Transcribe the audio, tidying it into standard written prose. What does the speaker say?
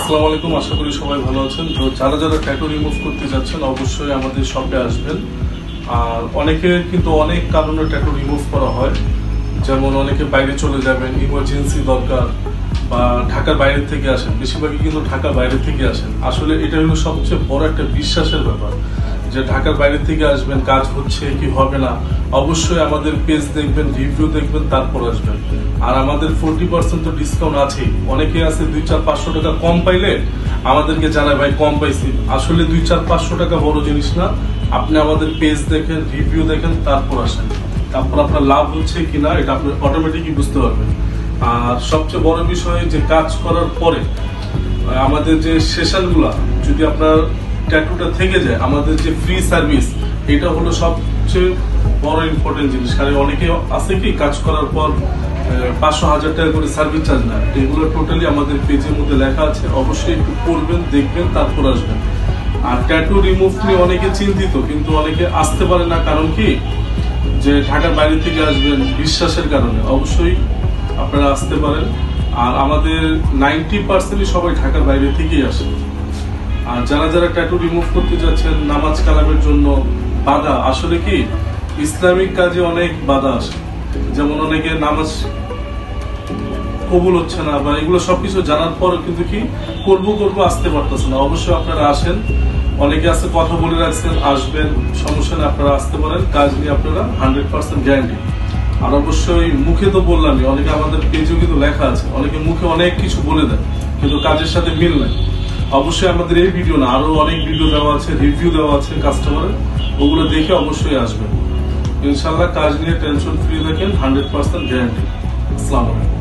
আসসালামু আলাইকুম, আশা করি সবাই ভালো আছেন। তো যারা যারা ট্যাটু রিমুভ করতে যাচ্ছেন অবশ্যই আমাদের শপে আসবেন। আর অনেকে কিন্তু অনেক কারণে ট্যাটু রিমুভ করা হয়, যেমন অনেকে বাইরে চলে যাবেন, ইমার্জেন্সি দরকার, বা ঢাকার বাইরে থেকে আসেন। বেশিরভাগই কিন্তু ঢাকার বাইরে থেকে আসেন। আসলে এটা হলো সবচেয়ে বড় একটা বিশ্বাসের ব্যাপার যে ঢাকার বাইরে থেকে আসবেন, কাজ হচ্ছে কি হবে না। অবশ্যই আমাদের পেজ দেখবেন, রিভিউ দেখবেন, তারপর আসবেন। আর আমাদের 40% তো ডিসকাউন্ট আছেই। অনেকে আছে 2-4-500 টাকা কম পাইলে আমাদেরকে জানায় ভাই কম পাইছি। আসলে 2-4-500 টাকা বড় জিনিস না। আপনি আমাদের পেজ দেখেন, রিভিউ দেখেন, তারপর আসেন। তারপর আপনার লাভ হচ্ছে কিনা এটা আপনি অটোমেটিকই বুঝতে পারবেন। আর সবচেয়ে বড় বিষয় যে কাজ করার পরে আমাদের যে সেশনগুলা যদি আপনার ট্যাটুটা থেকে যায়, আমাদের যে ফ্রি সার্ভিস, এটা হলো সবচেয়ে বড় ইম্পর্টেন্ট জিনিস। কারণ অনেকে আছে কি কাজ করার পর 500-1000 টাকা করে সার্ভিস চার্জ নেয়। এগুলো টোটালি আমাদের পেজের মধ্যে লেখা আছে। অবশ্যই একটু পড়বেন, দেখবেন, তারপর আসবেন। আর ট্যাটু রিমুভ নিয়ে অনেকে চিন্তিত, কিন্তু অনেকে আসতে পারে না। কারণ কি, যে ঢাকার বাইরে থেকে আসবেন বিশ্বাসের কারণে। অবশ্যই আপনারা আসতে পারেন। আর আমাদের 90% সবাই ঢাকার বাইরে থেকেই আসে। আর যারা যারা ট্যাটু রিমুভ করতে যাচ্ছেন, নামাজ কালামের জন্য বাধা, আসলে কি ইসলামিক কাজে অনেক বাধা আসে। যেমন অনেকে নামাজ কবুল হচ্ছে না, বা এগুলো সবকিছু জানার পর কিন্তু কি করবো আসতে পারতেছে না। অবশ্যই আপনারা আসেন। অনেকে আছে কথা বলে রাখছেন, আসবেন, সমস্যা নেই, আপনারা আসতে পারেন। কাজ নিয়ে আপনারা 100% গ্যারান্টি। আর অবশ্যই মুখে তো বললামই, অনেকে আমাদের পেজেও কিন্তু লেখা আছে, অনেকে মুখে অনেক কিছু বলে দেয় কিন্তু কাজের সাথে মিল নাই। অবশ্যই আমাদের এই ভিডিও না, আরো অনেক ভিডিও দেওয়া আছে, রিভিউ দেওয়া আছে কাস্টমারের, ওগুলো দেখে অবশ্যই আসবেন। ইনশাল্লাহ কাজ নিয়ে টেনশন ফ্রি থাকেন, 100% গ্যারান্টি। আসসালামু আলাইকুম।